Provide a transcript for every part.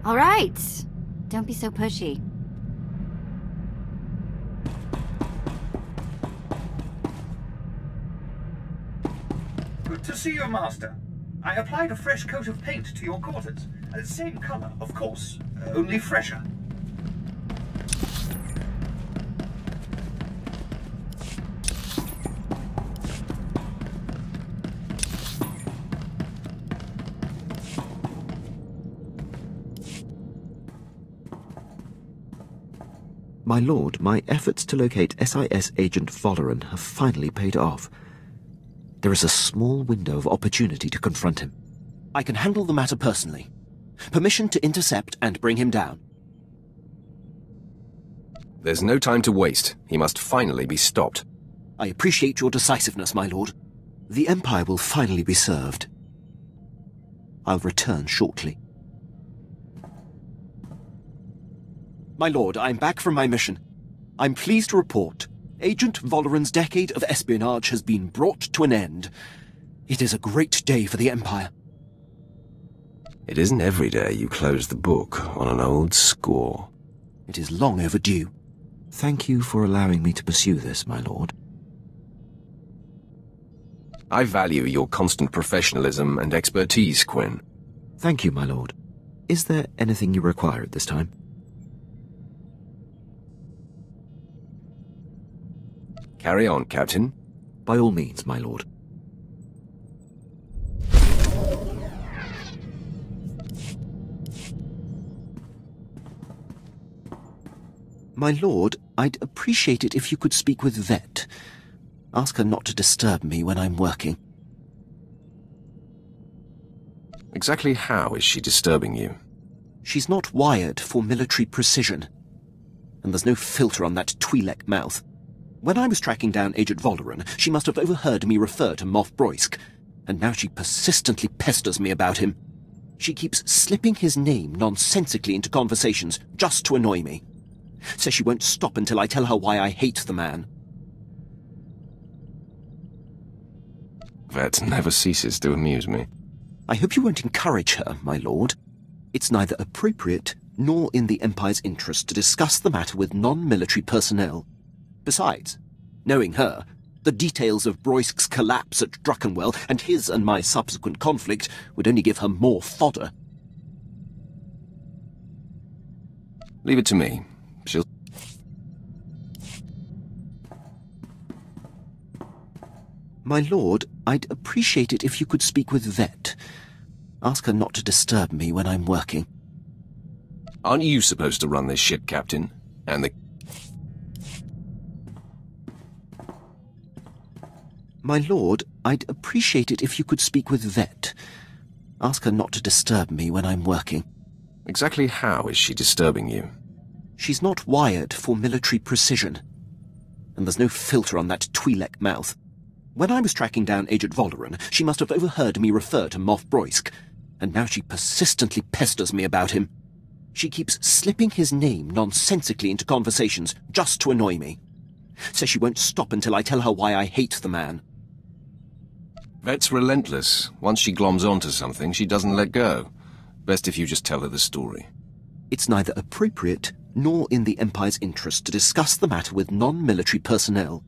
All right. Don't be so pushy. Good to see you, Master. I applied a fresh coat of paint to your quarters. Same color, of course, only fresher. My lord, my efforts to locate SIS Agent Volleren have finally paid off. There is a small window of opportunity to confront him. I can handle the matter personally. Permission to intercept and bring him down. There's no time to waste. He must finally be stopped. I appreciate your decisiveness, my lord. The Empire will finally be served. I'll return shortly. My lord, I'm back from my mission. I'm pleased to report Agent Volleren's decade of espionage has been brought to an end. It is a great day for the Empire. It isn't every day you close the book on an old score. It is long overdue. Thank you for allowing me to pursue this, my lord. I value your constant professionalism and expertise, Quinn. Thank you, my lord. Is there anything you require at this time? Carry on, Captain. By all means, my lord. My lord, I'd appreciate it if you could speak with Vet. Ask her not to disturb me when I'm working. Exactly how is she disturbing you? She's not wired for military precision. And there's no filter on that Twi'lek mouth. When I was tracking down Agent Volleren, she must have overheard me refer to Moff Broisk, and now she persistently pesters me about him. She keeps slipping his name nonsensically into conversations just to annoy me. Says she won't stop until I tell her why I hate the man. That never ceases to amuse me. I hope you won't encourage her, my lord. It's neither appropriate nor in the Empire's interest to discuss the matter with non-military personnel. Besides, knowing her, the details of Broisk's collapse at Druckenwell and his and my subsequent conflict would only give her more fodder. Leave it to me. She'll... My lord, I'd appreciate it if you could speak with Vet. Ask her not to disturb me when I'm working. Aren't you supposed to run this ship, Captain? And the... My lord, I'd appreciate it if you could speak with Vet. Ask her not to disturb me when I'm working. Exactly how is she disturbing you? She's not wired for military precision. And there's no filter on that Twi'lek mouth. When I was tracking down Agent Volleren, she must have overheard me refer to Moff Broisk, and now she persistently pesters me about him. She keeps slipping his name nonsensically into conversations just to annoy me. Says she won't stop until I tell her why I hate the man. Vet's relentless. Once she gloms onto something, she doesn't let go. Best if you just tell her the story. It's neither appropriate nor in the Empire's interest to discuss the matter with non-military personnel.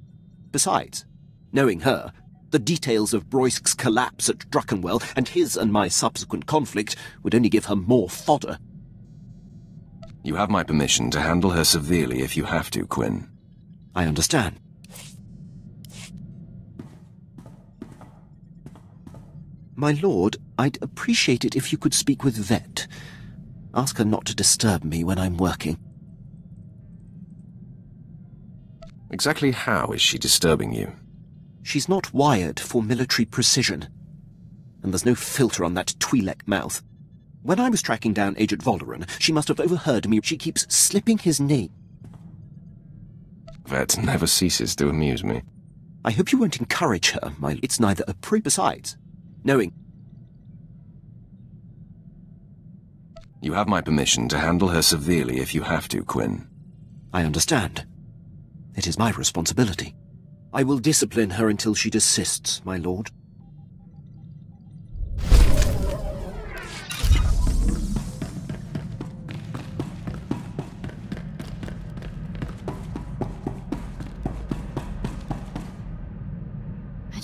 Besides, knowing her, the details of Broisk's collapse at Druckenwell and his and my subsequent conflict would only give her more fodder. You have my permission to handle her severely if you have to, Quinn. I understand. My lord, I'd appreciate it if you could speak with Vet. Ask her not to disturb me when I'm working. Exactly how is she disturbing you? She's not wired for military precision. And there's no filter on that Twi'lek mouth. When I was tracking down Agent Volleren, she must have overheard me. She keeps slipping his name. That never ceases to amuse me. I hope you won't encourage her, my... It's neither besides, knowing... You have my permission to handle her severely if you have to, Quinn. I understand. It is my responsibility. I will discipline her until she desists, my lord.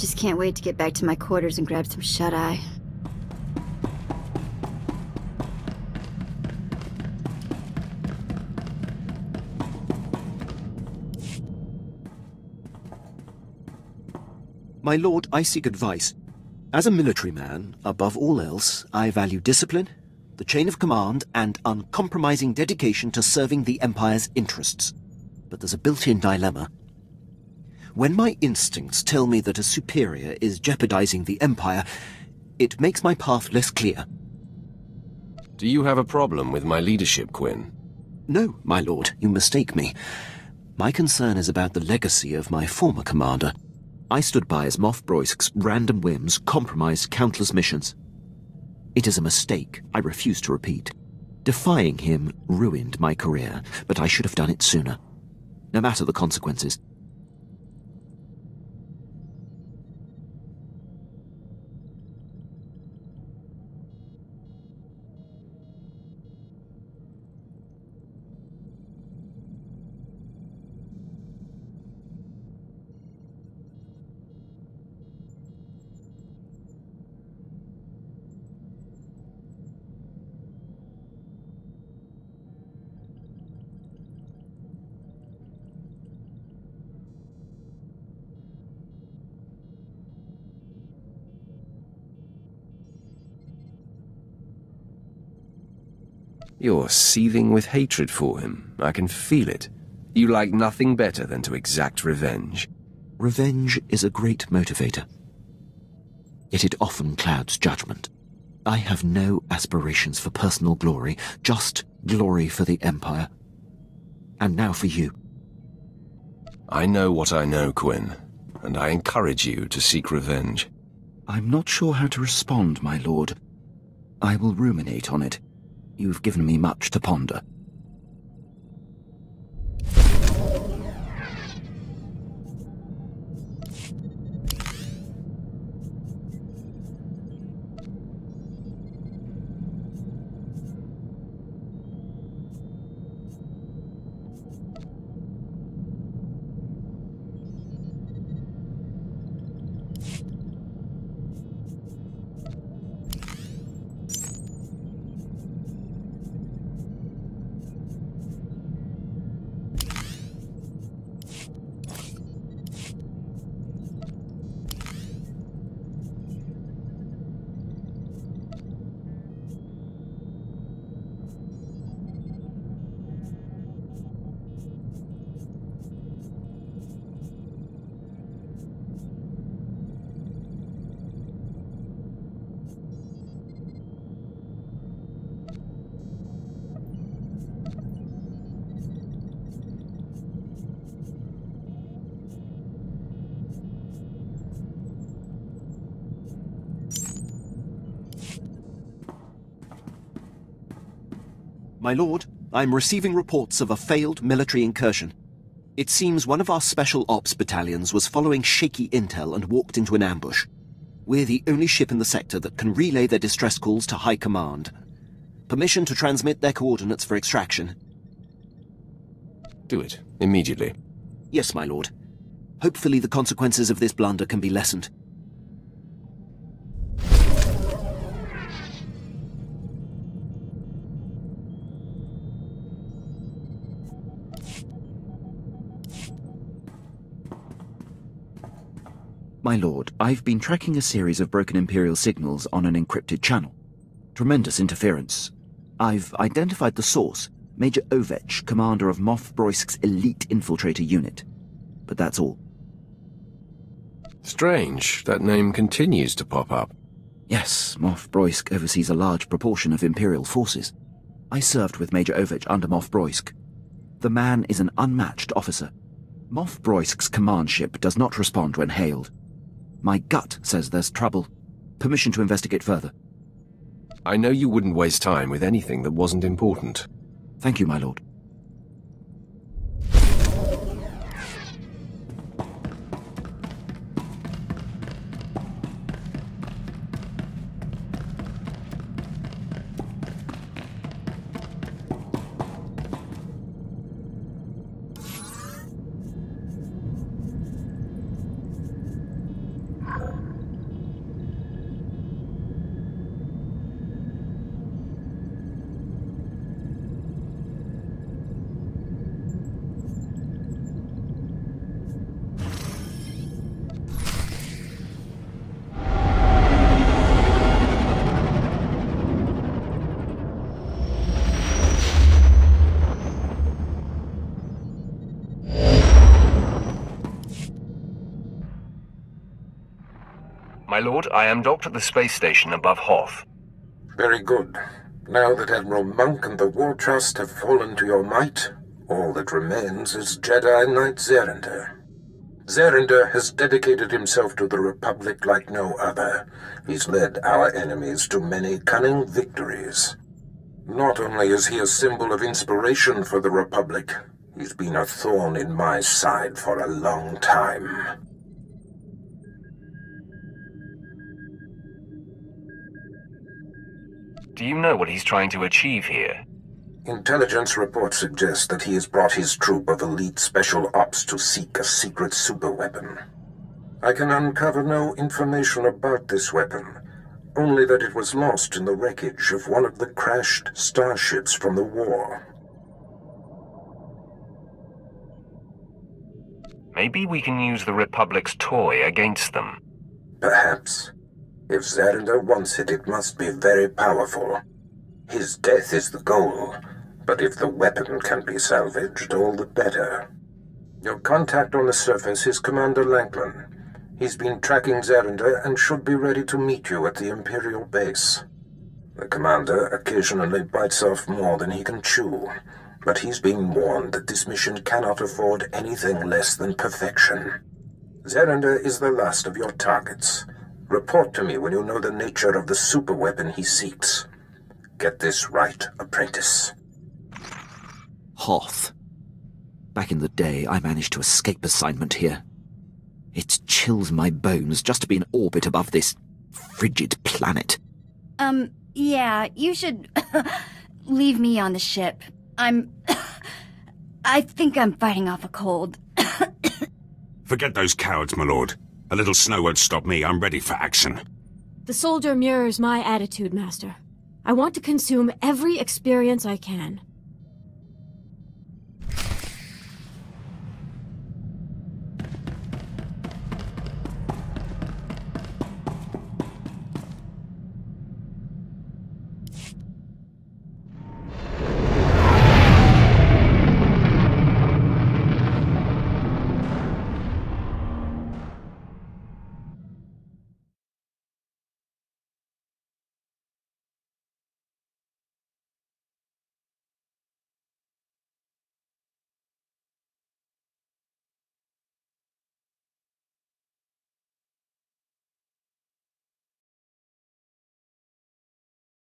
Just can't wait to get back to my quarters and grab some shut-eye. My lord, I seek advice. As a military man, above all else, I value discipline, the chain of command, and uncompromising dedication to serving the Empire's interests. But there's a built-in dilemma. When my instincts tell me that a superior is jeopardizing the Empire, it makes my path less clear. Do you have a problem with my leadership, Quinn? No, my lord, you mistake me. My concern is about the legacy of my former commander. I stood by as Moff Broisk's random whims compromised countless missions. It is a mistake I refuse to repeat. Defying him ruined my career, but I should have done it sooner. No matter the consequences. You're seething with hatred for him. I can feel it. You like nothing better than to exact revenge. Revenge is a great motivator. Yet it often clouds judgment. I have no aspirations for personal glory, just glory for the Empire. And now for you. I know what I know, Quinn, and I encourage you to seek revenge. I'm not sure how to respond, my lord. I will ruminate on it. You've given me much to ponder. My lord, I'm receiving reports of a failed military incursion. It seems one of our special ops battalions was following shaky intel and walked into an ambush. We're the only ship in the sector that can relay their distress calls to High Command. Permission to transmit their coordinates for extraction. Do it, immediately. Yes, my lord. Hopefully the consequences of this blunder can be lessened. My lord, I've been tracking a series of broken Imperial signals on an encrypted channel. Tremendous interference. I've identified the source, Major Ovech, commander of Moff Broisk's elite infiltrator unit. But that's all. Strange, that name continues to pop up. Yes, Moff Broisk oversees a large proportion of Imperial forces. I served with Major Ovech under Moff Broisk. The man is an unmatched officer. Moff Broisk's command ship does not respond when hailed. My gut says there's trouble. Permission to investigate further. I know you wouldn't waste time with anything that wasn't important. Thank you, my lord. My lord, I am docked at the space station above Hoth. Very good. Now that Admiral Monk and the War Trust have fallen to your might, all that remains is Jedi Knight Zerinder. Zerinder has dedicated himself to the Republic like no other. He's led our enemies to many cunning victories. Not only is he a symbol of inspiration for the Republic, he's been a thorn in my side for a long time. Do you know what he's trying to achieve here? Intelligence reports suggest that he has brought his troop of elite special ops to seek a secret superweapon. I can uncover no information about this weapon, only that it was lost in the wreckage of one of the crashed starships from the war. Maybe we can use the Republic's toy against them. Perhaps. If Zerinder wants it, it must be very powerful. His death is the goal, but if the weapon can be salvaged, all the better. Your contact on the surface is Commander Lanklin. He's been tracking Zerinder and should be ready to meet you at the Imperial base. The commander occasionally bites off more than he can chew, but he's been warned that this mission cannot afford anything less than perfection. Zerinder is the last of your targets. Report to me when you know the nature of the superweapon he seeks. Get this right, apprentice. Hoth. Back in the day, I managed to escape assignment here. It chills my bones just to be in orbit above this frigid planet. Yeah, you should leave me on the ship. I think I'm fighting off a cold. Forget those cowards, my lord. A little snow won't stop me. I'm ready for action. The soldier mirrors my attitude, Master. I want to consume every experience I can.